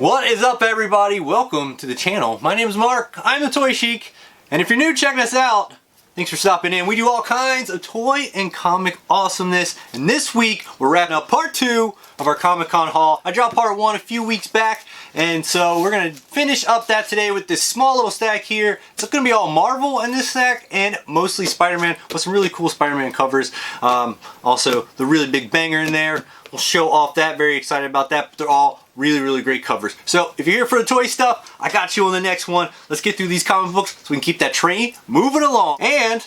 What is up, everybody? Welcome to the channel. My name is Mark. I'm the Toy Chic, and if you're new checking us out, thanks for stopping in. We do all kinds of toy and comic awesomeness, and this week we're wrapping up part 2 of our Comic-Con haul. I dropped part 1 a few weeks back, and so we're gonna finish up that today with this small little stack here. It's gonna be all Marvel in this stack and mostly Spider-Man with some really cool Spider-Man covers. Also the really big banger in there. We'll show off that, very excited about that, but they're all really great covers. So if you're here for the toy stuff, I got you on the next one. Let's get through these comic books so we can keep that train moving along. And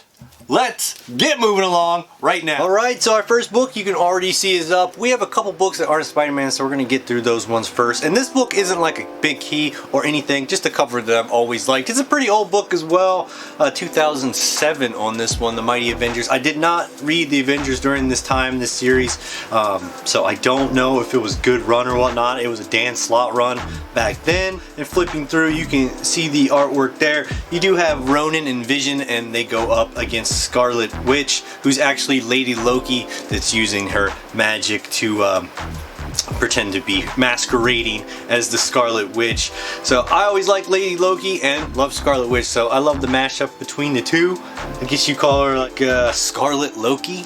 let's get moving along right now. Alright, so our first book you can already see is up. We have a couple books that aren't Spider-Man, so we're going to get through those ones first. And this book isn't like a big key or anything, just a cover that I've always liked. It's a pretty old book as well, 2007 on this one, The Mighty Avengers. I did not read the Avengers during this time, this series, so I don't know if it was good run or whatnot. It was a Dan Slott run back then. And flipping through, you can see the artwork there. You do have Ronan and Vision, and they go up against Scarlet Witch, who's actually Lady Loki that's using her magic to pretend to be masquerading as the Scarlet Witch. So I always liked Lady Loki and love Scarlet Witch, so I love the mashup between the two. I guess you call her like Scarlet Loki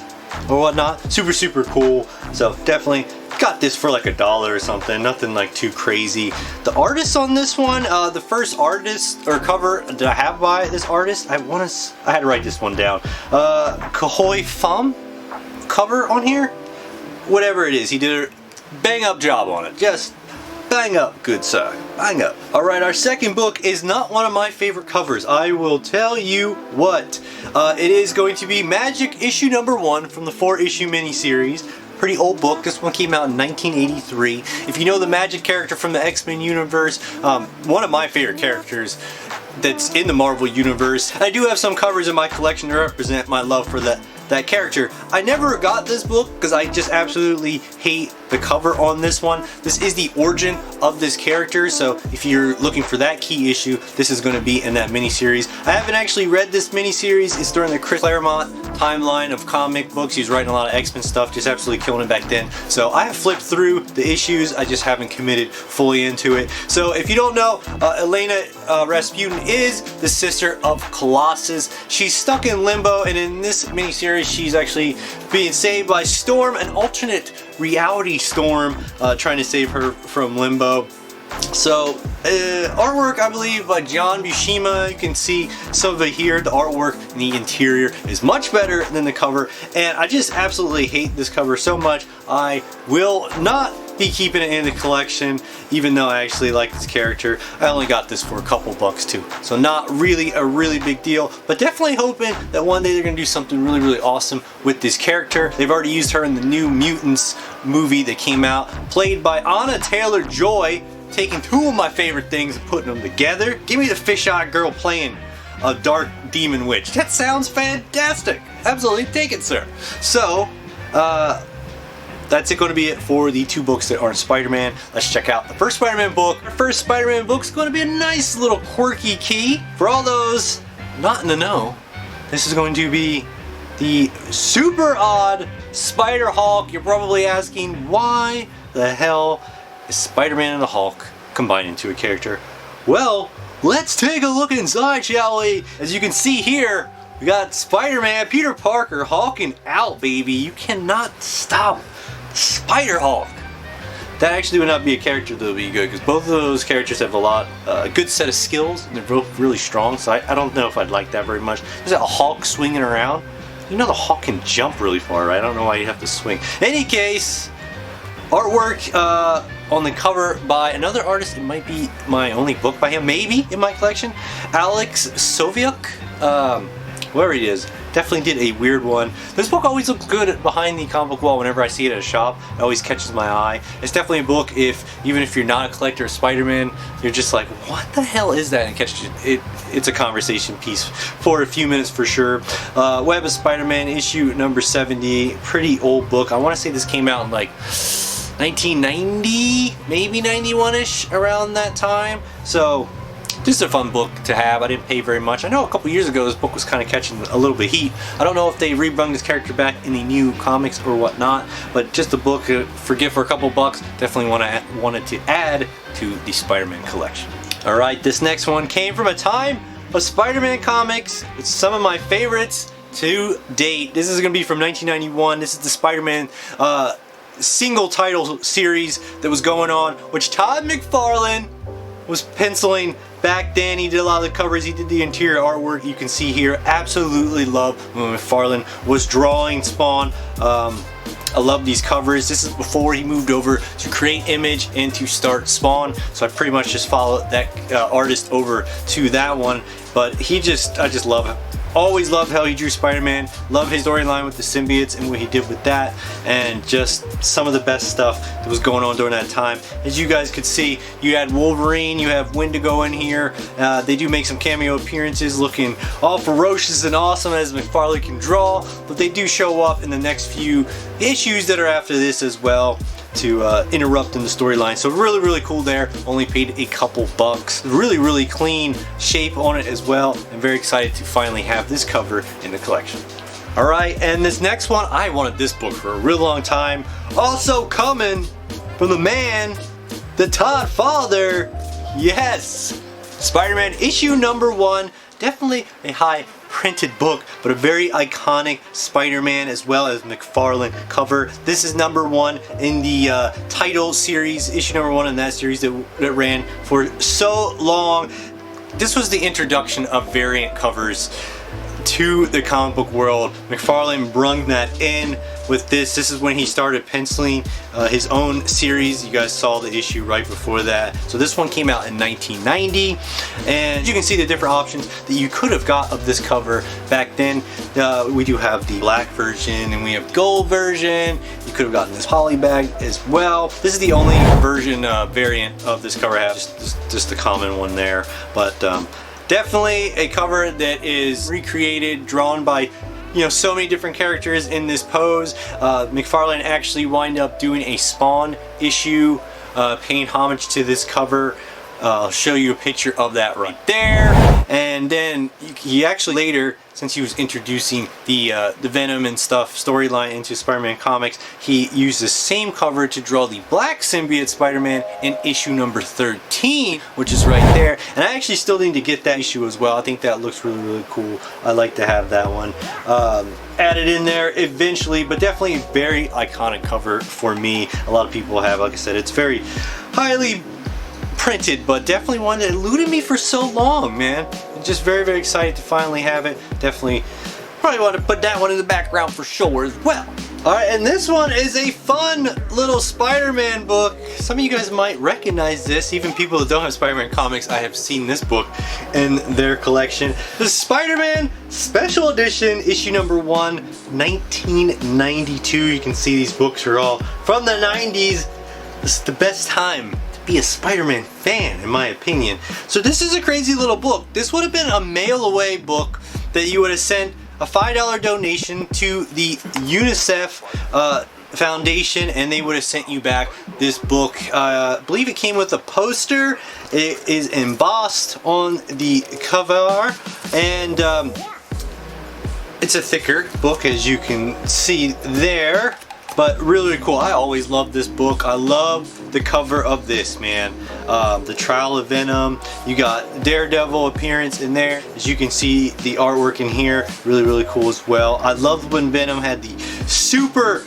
or whatnot. Super cool. So definitely got this for like $1 or something, nothing like too crazy. The artist on this one, the first artist or cover that I have by this artist, I had to write this one down. Kahoy Pham cover on here, whatever it is, he did a bang up job on it. Just bang up, good sir, bang up. All right, our second book is not one of my favorite covers. I will tell you what. It is going to be Magic issue number 1 from the 4-issue miniseries. Pretty old book. This one came out in 1983. If you know the Magic character from the X-Men universe, one of my favorite characters that's in the Marvel universe. I do have some covers in my collection to represent my love for that character. I never got this book because I just absolutely hate the cover on this one. This is the origin of this character, so if you're looking for that key issue, this is going to be in that miniseries. I haven't actually read this miniseries. It's during the Chris Claremont timeline of comic books. He was writing a lot of X-Men stuff, just absolutely killing it back then. So I have flipped through the issues. I just haven't committed fully into it. So if you don't know, Elena Rasputin is the sister of Colossus. She's stuck in limbo, and in this miniseries, she's actually being saved by Storm, an alternate reality Storm, trying to save her from limbo. So artwork, I believe, by John Buscema. You can see some of it here. The artwork and the interior is much better than the cover, and I just absolutely hate this cover so much. I will not be keeping it in the collection, even though I actually like this character. I only got this for a couple bucks too, so not really a really big deal, but definitely hoping that one day they're gonna do something really awesome with this character. They've already used her in the New Mutants movie that came out, played by Anna Taylor-Joy, taking 2 of my favorite things and putting them together. Give me the fish-eyed girl playing a dark demon witch. That sounds fantastic. Absolutely take it, sir. So, that's going to be it for the 2 books that aren't Spider-Man. Let's check out the first Spider-Man book. Our first Spider-Man book is going to be a nice little quirky key. For all those not in the know, this is going to be the super odd Spider-Hulk. You're probably asking, why the hell is Spider-Man and the Hulk combined into a character? Well, let's take a look inside, shall we? As you can see here, we got Spider-Man, Peter Parker, hulking out, baby. You cannot stop Spider-Hulk. That actually would not be a character that would be good, because both of those characters have a good set of skills, and they're both really strong, so I don't know if I'd like that very much. There's a Hulk swinging around. You know the Hulk can jump really far, right? I don't know why you have to swing. In any case, artwork on the cover by another artist. It might be my only book by him, maybe, in my collection. Alex Soviuk. Whoever he is, definitely did a weird one. This book always looks good behind the comic book wall whenever I see it at a shop. It always catches my eye. It's definitely a book even if you're not a collector of Spider-Man, you're just like, what the hell is that? And it catches you. It's a conversation piece for a few minutes for sure. Web of Spider-Man issue number 70. Pretty old book. I want to say this came out in like 1990, maybe 91-ish, around that time. So this is a fun book to have. I didn't pay very much. I know a couple years ago this book was kind of catching a little bit of heat. I don't know if they rebrung this character back in the new comics or whatnot, but just a book for a couple bucks. Definitely wanted to add to the Spider-Man collection. All right, this next one came from a time of Spider-Man comics. It's some of my favorites to date. This is going to be from 1991. This is the Spider-Man single title series that was going on, which Todd McFarlane was penciling back then. He did a lot of the covers, he did the interior artwork. You can see here, absolutely love when McFarlane was drawing Spawn. I love these covers. This is before he moved over to Create Image and to start Spawn, so I pretty much just followed that artist over to that one. But I just love it. Always loved how he drew Spider-Man. Love his storyline with the symbiotes and what he did with that, and just some of the best stuff that was going on during that time. As you guys could see, you had Wolverine, you have Wendigo in here. They do make some cameo appearances, looking all ferocious and awesome as McFarlane can draw, but they do show up in the next few issues that are after this as well to interrupt in the storyline. So really cool there. Only paid a couple bucks. Really clean shape on it as well. I'm very excited to finally have this cover in the collection. All right, and this next one, I wanted this book for a real long time. Also coming from the man, the Todd father. Yes, Spider-Man issue number 1. Definitely a high printed book, but a very iconic Spider-Man as well as McFarlane cover. This is number 1 in the title series, issue number 1 in that series that ran for so long. This was the introduction of variant covers to the comic book world. McFarlane brung that in with this. This is when he started penciling his own series. You guys saw the issue right before that. So this one came out in 1990, and you can see the different options that you could have got of this cover back then. We do have the black version and we have gold version. You could have gotten this poly bag as well. This is the only version variant of this cover I have, just the common one there. But definitely a cover that is recreated, drawn by so many different characters in this pose. McFarlane actually wound up doing a Spawn issue paying homage to this cover. I'll show you a picture of that right there. And then he actually later, since he was introducing the Venom and stuff storyline into Spider-Man comics, he used the same cover to draw the black symbiote Spider-Man in issue number 13, which is right there. And I actually still need to get that issue as well. I think that looks really cool. I like to have that one added in there eventually, but definitely a very iconic cover for me. A lot of people have, like I said, it's very highly printed, but definitely one that eluded me for so long, man. I'm just very excited to finally have it. Definitely probably want to put that one in the background for sure as well. Alright, and this one is a fun little Spider-Man book. Some of you guys might recognize this. Even people that don't have Spider-Man comics, I have seen this book in their collection. The Spider-Man Special Edition, issue number 1, 1992. You can see these books are all from the 90s. This is the best time be a Spider-Man fan, in my opinion. So this is a crazy little book. This would have been a mail away book that you would have sent a $5 donation to the UNICEF Foundation, and they would have sent you back this book. I believe it came with a poster. It is embossed on the cover, and it's a thicker book, as you can see there. But really cool. I always loved this book. I love the cover of this, man. The Trial of Venom. You got Daredevil appearance in there. As you can see, the artwork in here, really cool as well. I loved when Venom had the super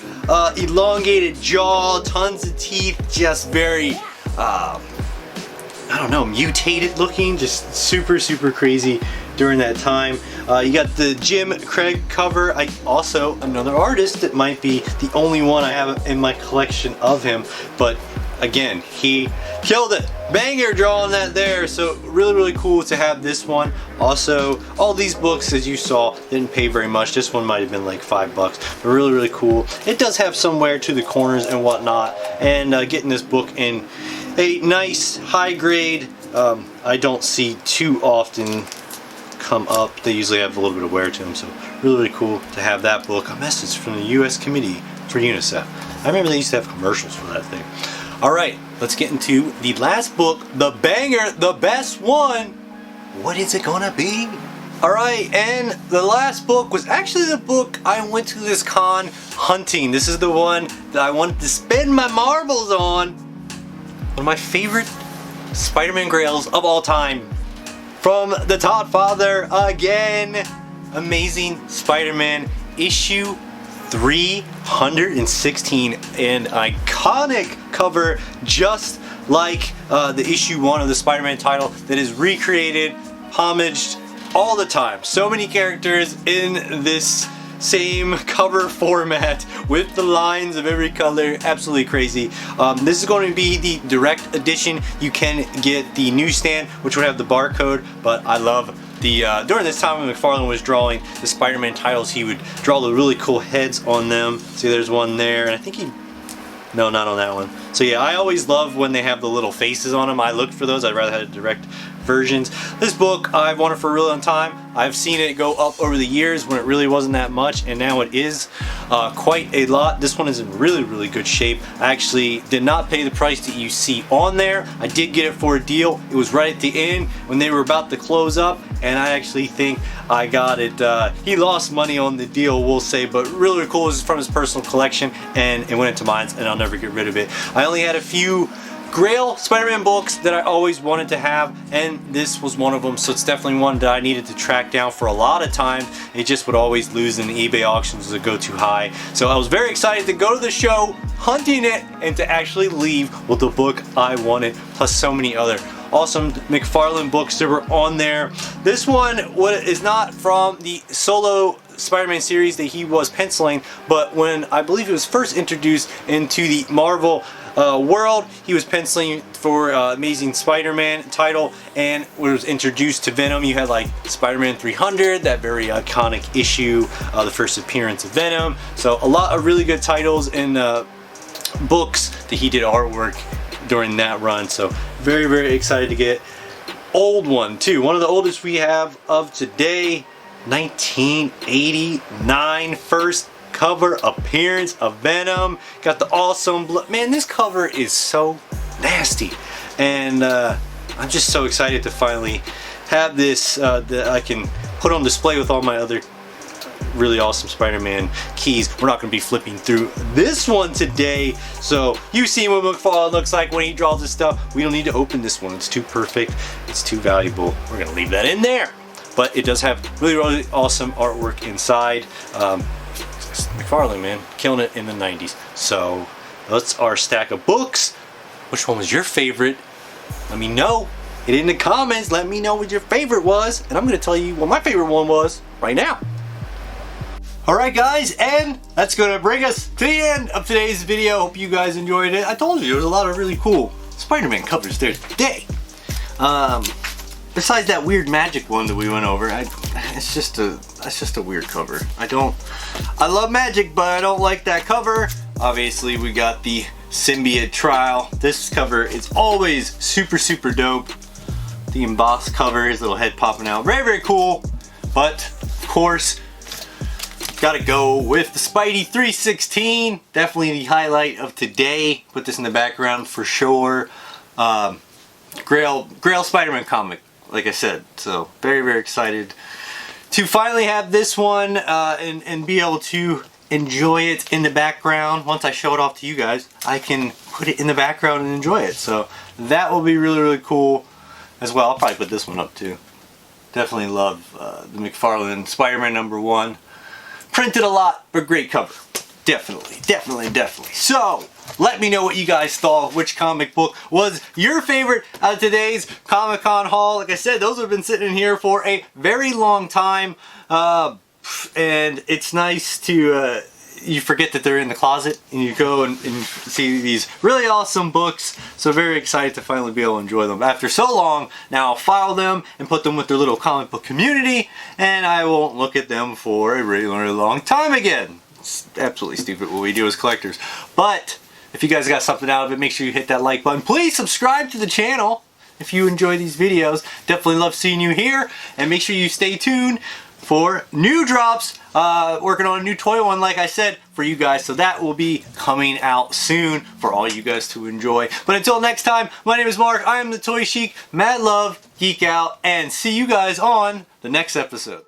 elongated jaw, tons of teeth, just very, I don't know, mutated looking, just super crazy during that time. You got the Jim Craig cover. Also another artist that might be the only one I have in my collection of him, but again, he killed it. Banger drawing that there. So really cool to have this one. Also, all these books, as you saw, didn't pay very much. This one might have been like $5, but really cool. It does have some wear to the corners and whatnot, and getting this book in a nice high grade, I don't see too often come up. They usually have a little bit of wear to them, so really cool to have that book. A message from the U.S. Committee for UNICEF. I remember they used to have commercials for that thing. Alright, let's get into the last book, the banger, the best one. What is it gonna be? Alright, and the last book was actually the book I went to this con hunting. This is the one that I wanted to spend my marbles on. One of my favorite Spider-Man grails of all time. From the Todd Father again. Amazing Spider-Man issue 316, an iconic cover just like the issue 1 of the Spider-Man title that is recreated, homaged all the time. So many characters in this same cover format with the lines of every color. Absolutely crazy. This is going to be the direct edition. You can get the newsstand, which would have the barcode, but I love the during this time when McFarlane was drawing the Spider-Man titles, he would draw the really cool heads on them. See, there's one there, and I think no, not on that one. So yeah, I always love when they have the little faces on them. I looked for those. I'd rather have direct versions. This book I've wanted for a really long time. I've seen it go up over the years when it really wasn't that much, and now it is quite a lot. This one is in really good shape. I actually did not pay the price that you see on there. I did get it for a deal. It was right at the end when they were about to close up, and I actually think I got it. He lost money on the deal, we'll say, but really cool. This is from his personal collection, and it went into mine, and I'll never get rid of it. I only had a few Grail Spider-Man books that I always wanted to have, and this was one of them, so it's definitely one that I needed to track down for a lot of time. It just would always lose in the eBay auctions as it go too high. So I was very excited to go to the show, hunting it, and to actually leave with the book I wanted, plus so many other awesome McFarlane books that were on there. This one is not from the solo Spider-Man series that he was penciling, but when I believe it was first introduced into the Marvel world, he was penciling for Amazing Spider-Man title, and was introduced to Venom. You had like Spider-Man 300, that very iconic issue, the first appearance of Venom. So a lot of really good titles and books that he did artwork during that run. So very excited to get old one too. One of the oldest we have of today, 1989, first cover appearance of Venom. Got the awesome blood. Man, this cover is so nasty, and I'm just so excited to finally have this that I can put on display with all my other really awesome Spider-Man keys. We're not going to be flipping through this one today, so you've seen what McFarlane looks like when he draws his stuff. We don't need to open this one. It's too perfect. It's too valuable. We're going to leave that in there. But it does have really awesome artwork inside. McFarlane, man, killing it in the 90s. So that's our stack of books. Which one was your favorite? Let me know. Hit it in the comments. Let me know what your favorite was, and I'm going to tell you what my favorite one was right now. Alright guys, and that's going to bring us to the end of today's video. Hope you guys enjoyed it. I told you there was a lot of really cool Spider-Man covers there today. Besides that weird magic one that we went over, it's just a weird cover. I love magic, but I don't like that cover. Obviously, we got the symbiote trial. This cover is always super dope. The embossed cover, his little head popping out, very cool. But of course, gotta go with the Spidey 316. Definitely the highlight of today. Put this in the background for sure. Grail Spider-Man comic, like I said. So very excited to finally have this one and be able to enjoy it in the background. Once I show it off to you guys, I can put it in the background and enjoy it. So that will be really cool as well. I'll probably put this one up too. Definitely love the McFarlane Spider-Man #1. Printed a lot, but great cover. Definitely. So, let me know what you guys thought. Which comic book was your favorite out of today's Comic-Con haul? Like I said, those have been sitting in here for a very long time. And it's nice to, you forget that they're in the closet, and you go and see these really awesome books. So very excited to finally be able to enjoy them. After so long, now I'll file them and put them with their little comic book community, and I won't look at them for a really long time again. It's absolutely stupid what we do as collectors. But if you guys got something out of it, make sure you hit that like button. Please subscribe to the channel if you enjoy these videos. Definitely love seeing you here, and make sure you stay tuned for new drops. Working on a new toy one, like I said, for you guys. So that will be coming out soon for all you guys to enjoy. But until next time, my name is Mark. I am the Toy Sheik. Mad love. geek out, and see you guys on the next episode.